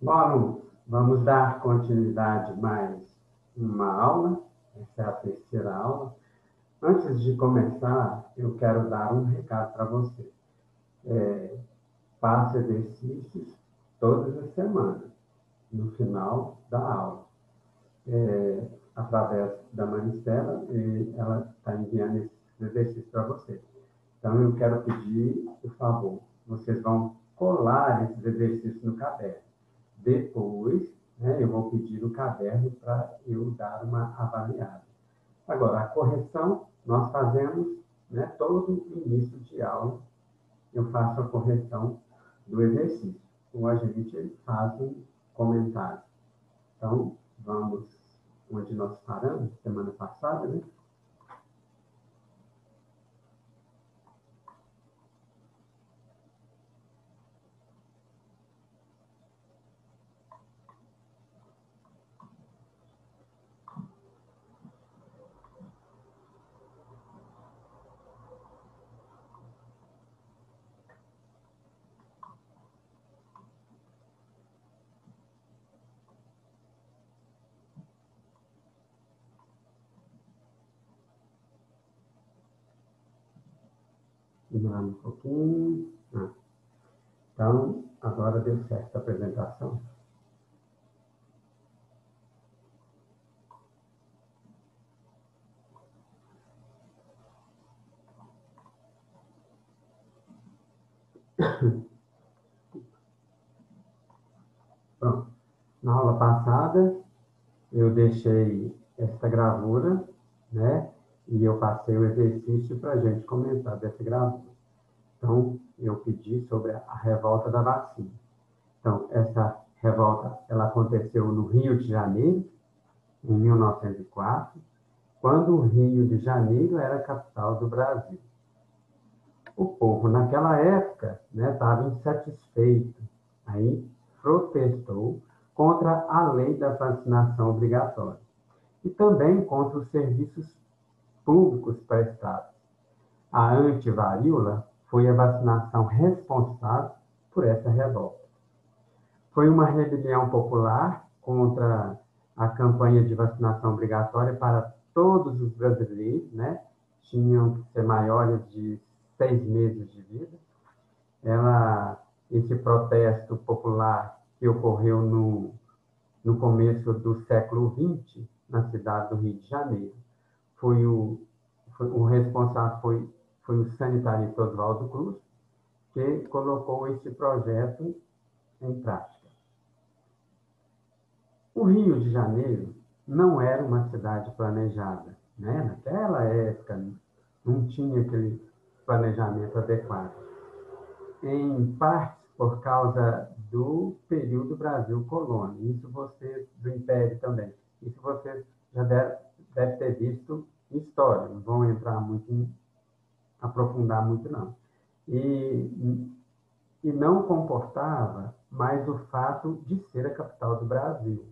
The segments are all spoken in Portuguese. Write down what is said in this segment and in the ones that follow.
Bom, alunos, vamos dar continuidade mais uma aula. Essa é a terceira aula. Antes de começar, eu quero dar um recado para você. Faça exercícios todas as semanas, no final da aula. Através da Maricela, e ela está enviando esses exercícios para você. Então, eu quero pedir, por favor, vocês vão colar esses exercícios no caderno. Depois, eu vou pedir o caderno para eu dar uma avaliada. Agora, a correção, nós fazemos, todo início de aula, eu faço a correção do exercício. Ou a gente faz um comentário. Então, vamos onde nós paramos, semana passada, né? Demorando um pouquinho. Então, agora deu certo a apresentação. Pronto. Na aula passada, eu deixei essa gravura, né? E eu passei o exercício para a gente comentar dessa gravura. Então, eu pedi sobre a revolta da vacina. Então, essa revolta, ela aconteceu no Rio de Janeiro, em 1904, quando o Rio de Janeiro era a capital do Brasil. O povo, naquela época, estava insatisfeito, aí protestou contra a lei da vacinação obrigatória e também contra os serviços públicos prestados. A antivaríola foi a vacinação responsável por essa revolta. Foi uma rebelião popular contra a campanha de vacinação obrigatória para todos os brasileiros, tinham que ser maiores de 6 meses de vida. Esse protesto popular que ocorreu no começo do século XX, na cidade do Rio de Janeiro, o responsável foi o sanitarista Oswaldo Cruz, que colocou esse projeto em prática. O Rio de Janeiro não era uma cidade planejada, Naquela época não tinha aquele planejamento adequado. Em parte por causa do período Brasil colônia, do Império também. Isso vocês já devem ter visto em história, não vão aprofundar muito não. E não comportava mais o fato de ser a capital do Brasil,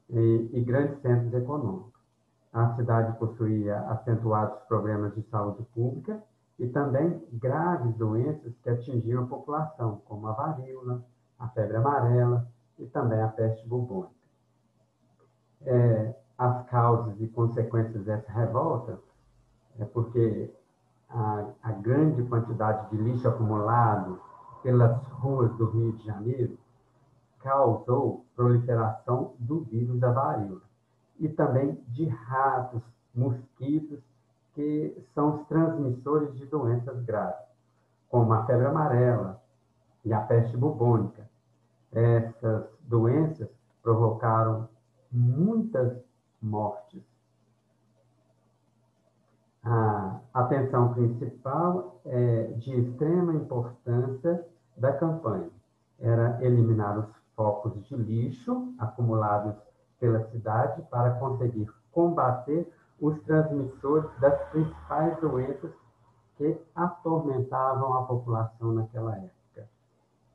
e grandes centros econômicos. A cidade possuía acentuados problemas de saúde pública e também graves doenças que atingiam a população, como a varíola, a febre amarela e também a peste bubônica. As causas e consequências dessa revolta é porque a grande quantidade de lixo acumulado pelas ruas do Rio de Janeiro causou proliferação do vírus da varíola e também de ratos, mosquitos, que são os transmissores de doenças graves, como a febre amarela e a peste bubônica. Essas doenças provocaram muitas mortes. A atenção principal é de extrema importância da campanha era eliminar os focos de lixo acumulados pela cidade para conseguir combater os transmissores das principais doenças que atormentavam a população naquela época.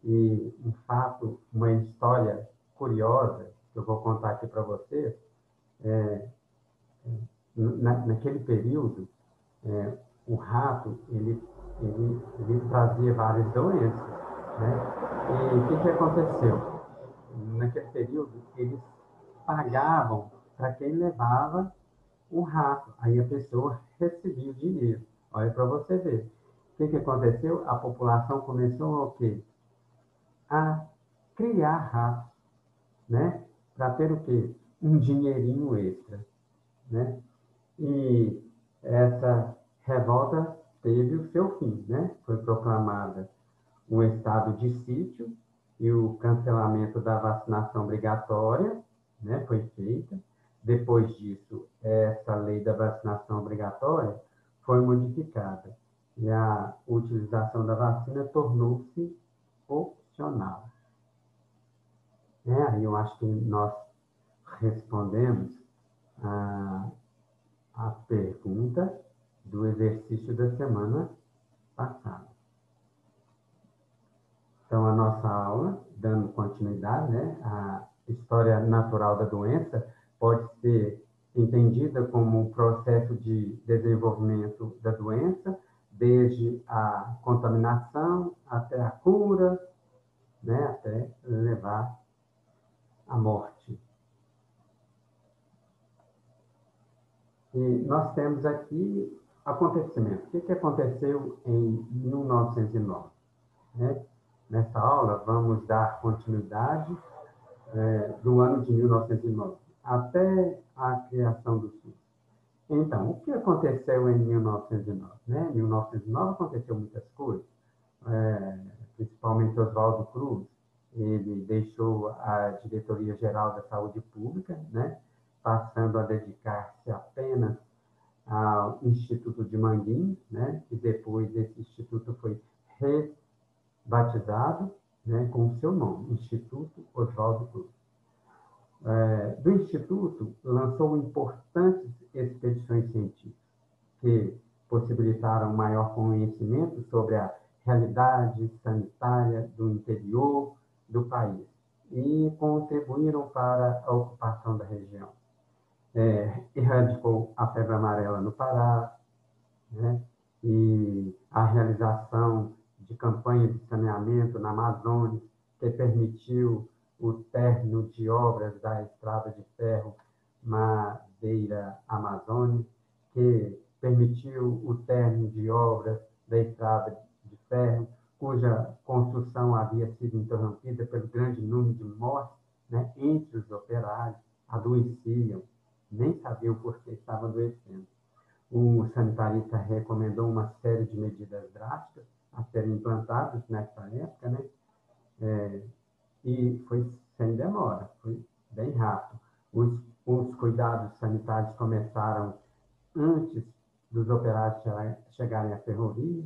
E um fato, uma história curiosa que eu vou contar aqui para vocês, naquele período, o rato, ele trazia várias doenças, E o que aconteceu? naquele período, eles pagavam para quem levava o rato. Aí a pessoa recebia o dinheiro. Olha para você ver. O que aconteceu? A população começou a quê? A criar ratos, né? Para ter o quê? Um dinheirinho extra, né? E essa revolta teve o seu fim, né? Foi proclamada um estado de sítio e o cancelamento da vacinação obrigatória, né, foi feita. Depois disso, essa lei da vacinação obrigatória foi modificada e a utilização da vacina tornou-se opcional. Aí eu acho que nós respondemos a, a pergunta do exercício da semana passada. Então, a nossa aula, dando continuidade, né, a história natural da doença pode ser entendida como um processo de desenvolvimento da doença, desde a contaminação até a cura, né, até levar à morte. E nós temos aqui acontecimento. O que aconteceu em 1909? Né? Nessa aula, vamos dar continuidade do ano de 1909 até a criação do SUS. Então, o que aconteceu em 1909? Né? Em 1909 aconteceu muitas coisas, principalmente Oswaldo Cruz. Ele deixou a Diretoria-Geral da Saúde Pública, né? Passando a dedicar-se apenas ao Instituto de Manguinhos, né? E depois esse instituto foi rebatizado, né, com o seu nome, Instituto Oswaldo Cruz. Do Instituto, lançou importantes expedições científicas que possibilitaram maior conhecimento sobre a realidade sanitária do interior do país e contribuíram para a ocupação da região. Erradicou a febre amarela no Pará, né, e a realização de campanhas de saneamento na Amazônia, que permitiu o término de obras da estrada de ferro Madeira Amazônia, que permitiu o término de obras da estrada de ferro, cuja construção havia sido interrompida pelo grande número de mortes, né, entre os operários, adoeciam, nem sabiam por que estavam adoecendo. O sanitarista recomendou uma série de medidas drásticas a serem implantadas nessa época, né? E foi sem demora, foi bem rápido. Os cuidados sanitários começaram antes dos operários chegarem à ferrovia,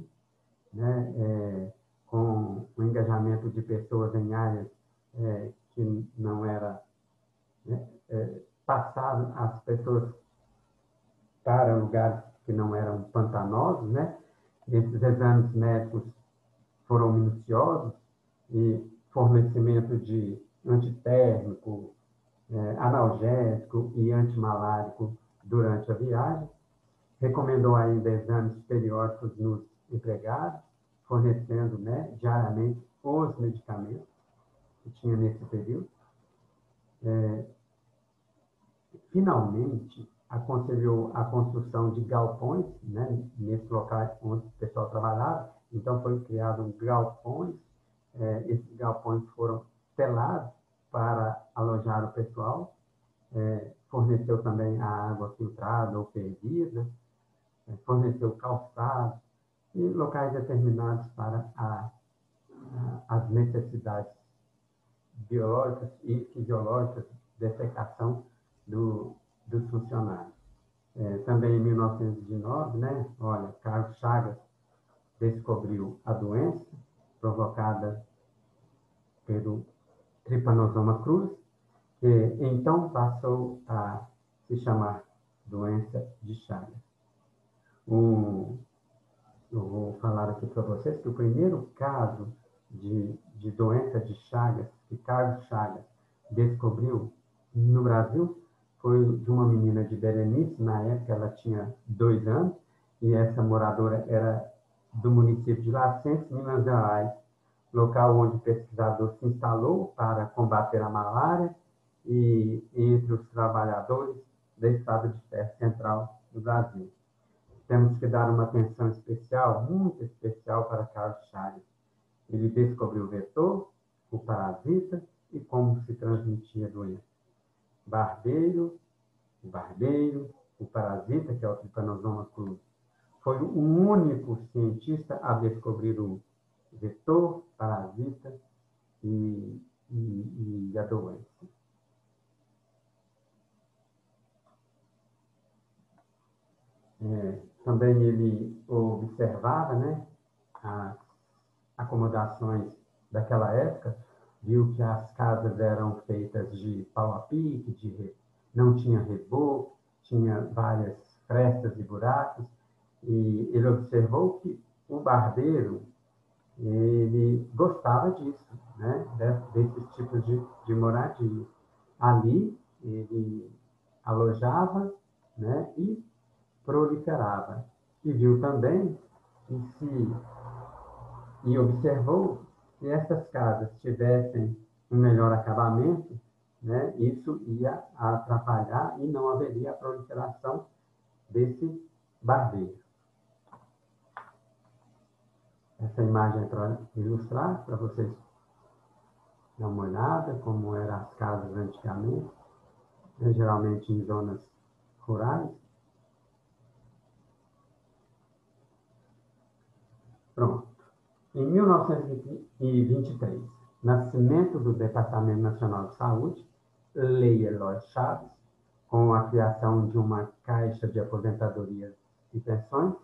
né? Com o engajamento de pessoas em áreas que não era, né? Passaram as pessoas para lugares que não eram pantanosos, né? Esses exames médicos foram minuciosos e fornecimento de antitérmico, analgésico e antimalárico durante a viagem. Recomendou ainda exames periódicos nos empregados, fornecendo, né, diariamente os medicamentos que tinha nesse período. Finalmente, aconselhou a construção de galpões, né, nesse local onde o pessoal trabalhava. Então, foi criado um galpões. Esses galpões foram telados para alojar o pessoal. Forneceu também a água filtrada ou fervida, forneceu calçados e locais determinados para as necessidades biológicas e fisiológicas de defecação dos funcionários. Também em 1909, né, olha, Carlos Chagas descobriu a doença provocada pelo Trypanosoma cruzi, que então passou a se chamar doença de Chagas. Eu vou falar aqui para vocês que o primeiro caso de doença de Chagas, que Carlos Chagas descobriu no Brasil, foi de uma menina de Berenice. Na época ela tinha 2 anos, e essa moradora era do município de Lacense, Minas Gerais, local onde o pesquisador se instalou para combater a malária e entre os trabalhadores do estado de Terra Central do Brasil. Temos que dar uma atenção especial, muito especial, para Carlos Chagas. Ele descobriu o vetor, o parasita e como se transmitia a doença. O barbeiro, o parasita, que é o Trypanosoma cruzi, foi o único cientista a descobrir o vetor, parasita e a doença. Também ele observava, né, as acomodações daquela época, viu que as casas eram feitas de pau a pique, não tinha reboco, tinha várias frestas e buracos, e ele observou que o barbeiro ele gostava disso, né, desses tipos de moradia. Ali ele alojava, né, e proliferava. E viu também e observou que essas casas tivessem um melhor acabamento, né, isso ia atrapalhar e não haveria a proliferação desse barbeiro. Essa imagem é para ilustrar, para vocês dar uma olhada como eram as casas antigamente, né, geralmente em zonas rurais. Pronto. Em 1923, nascimento do Departamento Nacional de Saúde, Lei Eloy Chaves, com a criação de uma caixa de aposentadorias e pensões,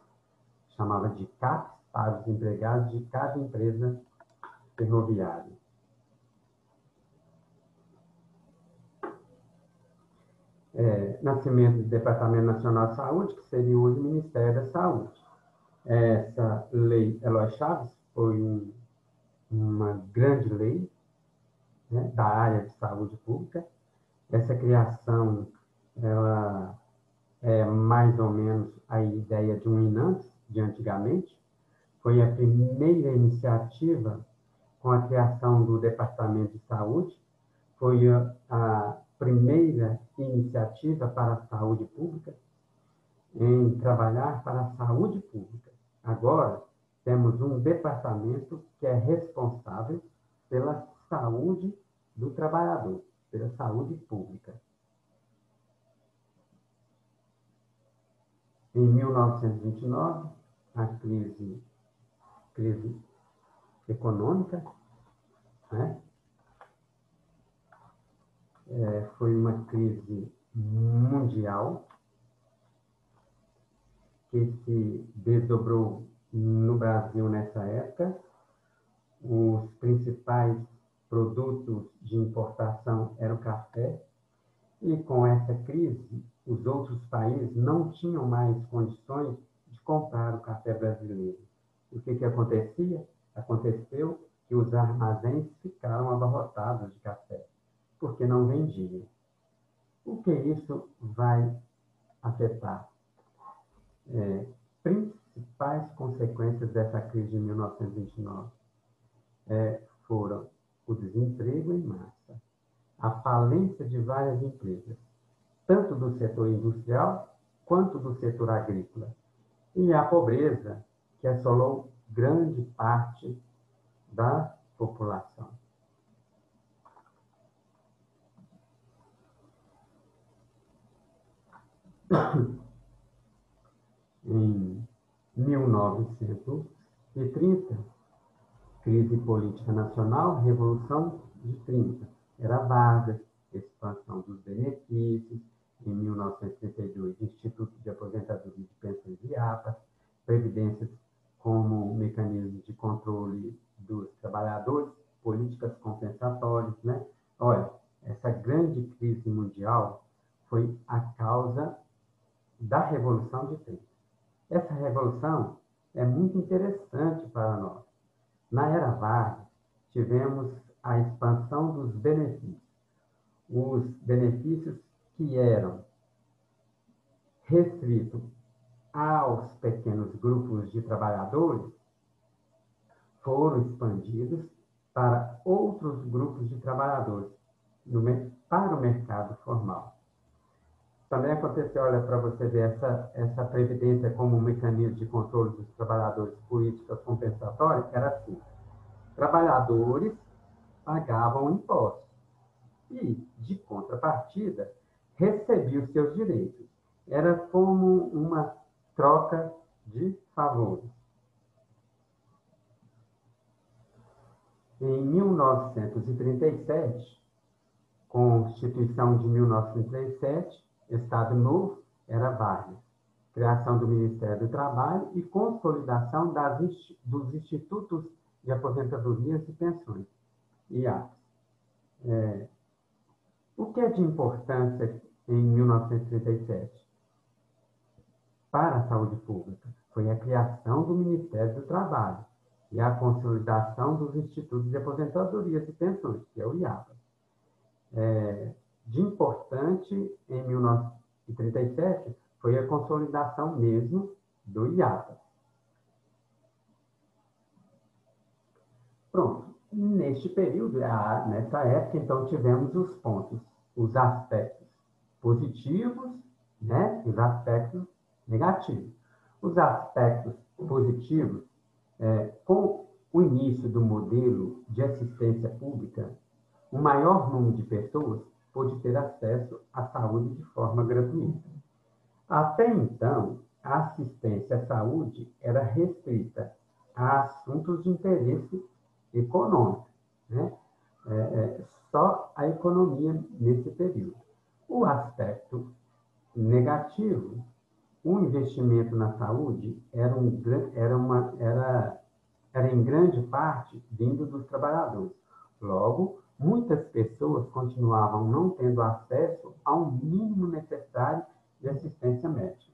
chamada de CAPES, para os empregados de cada empresa ferroviária. Nascimento do Departamento Nacional de Saúde, que seria hoje o Ministério da Saúde. Essa Lei Eloy Chaves foi uma grande lei, né, da área de saúde pública. Essa criação, ela é mais ou menos a ideia de um INAMPS, de antigamente. Foi a primeira iniciativa com a criação do Departamento de Saúde, foi a primeira iniciativa para a saúde pública, em trabalhar para a saúde pública. Agora, temos um departamento que é responsável pela saúde do trabalhador, pela saúde pública. Em 1929, a crise econômica, né? Foi uma crise mundial que se desdobrou no Brasil nessa época. Os principais produtos de importação eram o café, e com essa crise, os outros países não tinham mais condições de comprar o café brasileiro. O que acontecia? Aconteceu que os armazéns ficaram abarrotados de café, porque não vendiam. O que isso vai afetar? Principais consequências dessa crise de 1929 foram o desemprego em massa, a falência de várias empresas, tanto do setor industrial quanto do setor agrícola, e a pobreza que assolou grande parte da população. Em 1930, crise política nacional, Revolução de 30. Era Vargas, expansão dos benefícios. Em 1932, Instituto de Aposentadoria de Pensões e APAs, previdências como mecanismo de controle dos trabalhadores, políticas compensatórias, né? Olha, essa grande crise mundial foi a causa da Revolução de 30. Essa revolução é muito interessante para nós. Na era Vargas, tivemos a expansão dos benefícios. Os benefícios que eram restritos aos pequenos grupos de trabalhadores foram expandidos para outros grupos de trabalhadores para o mercado formal. Também aconteceu, olha, para você ver, essa previdência como um mecanismo de controle dos trabalhadores, políticas compensatórias, era assim: trabalhadores pagavam impostos e, de contrapartida, recebiam seus direitos. Era como uma troca de favores. Em 1937, Constituição de 1937, Estado Novo, era Vargas. Criação do Ministério do Trabalho e consolidação dos institutos de aposentadorias e pensões, IAPs. O que é de importância em 1937 para a saúde pública? Foi a criação do Ministério do Trabalho e a consolidação dos institutos de aposentadorias e pensões, que é o IAPA. De importante em 1937 foi a consolidação mesmo do IAPA. Pronto. Neste período, nessa época, então, tivemos os pontos, os aspectos positivos, né, e os aspectos negativos. Os aspectos positivos, com o início do modelo de assistência pública, o maior número de pessoas pôde ter acesso à saúde de forma gratuita. Até então, a assistência à saúde era restrita a assuntos de interesse econômico, né? Só a economia nesse período. O aspecto negativo, o investimento na saúde era em grande parte vindo dos trabalhadores. Logo, muitas pessoas continuavam não tendo acesso ao mínimo necessário de assistência médica.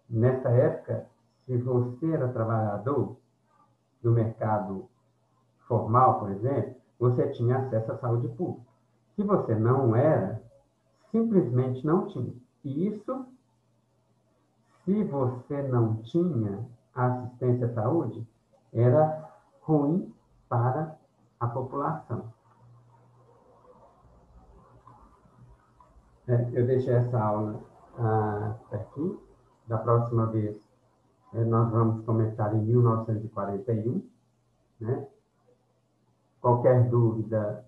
Nessa época, se você era trabalhador do mercado formal, por exemplo, você tinha acesso à saúde pública. Se você não era, simplesmente não tinha. E isso, se você não tinha assistência à saúde, era ruim para a população. Eu deixei essa aula aqui. Da próxima vez, nós vamos começar em 1941, né? Qualquer dúvida,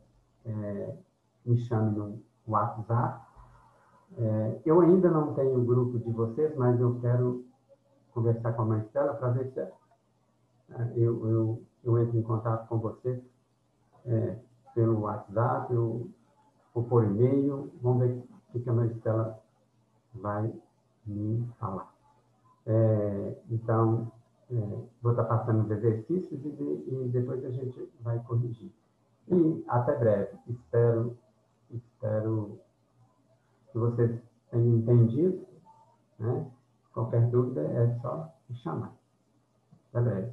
me chame no WhatsApp. Eu ainda não tenho o grupo de vocês, mas eu quero conversar com a Marcela para ver se eu entro em contato com vocês pelo WhatsApp ou por e-mail. Vamos ver o que a Marcela vai me falar. Então, vou estar passando os exercícios e depois a gente vai corrigir. E até breve. Espero que vocês tenham entendido, né? Qualquer dúvida é só me chamar. Até breve.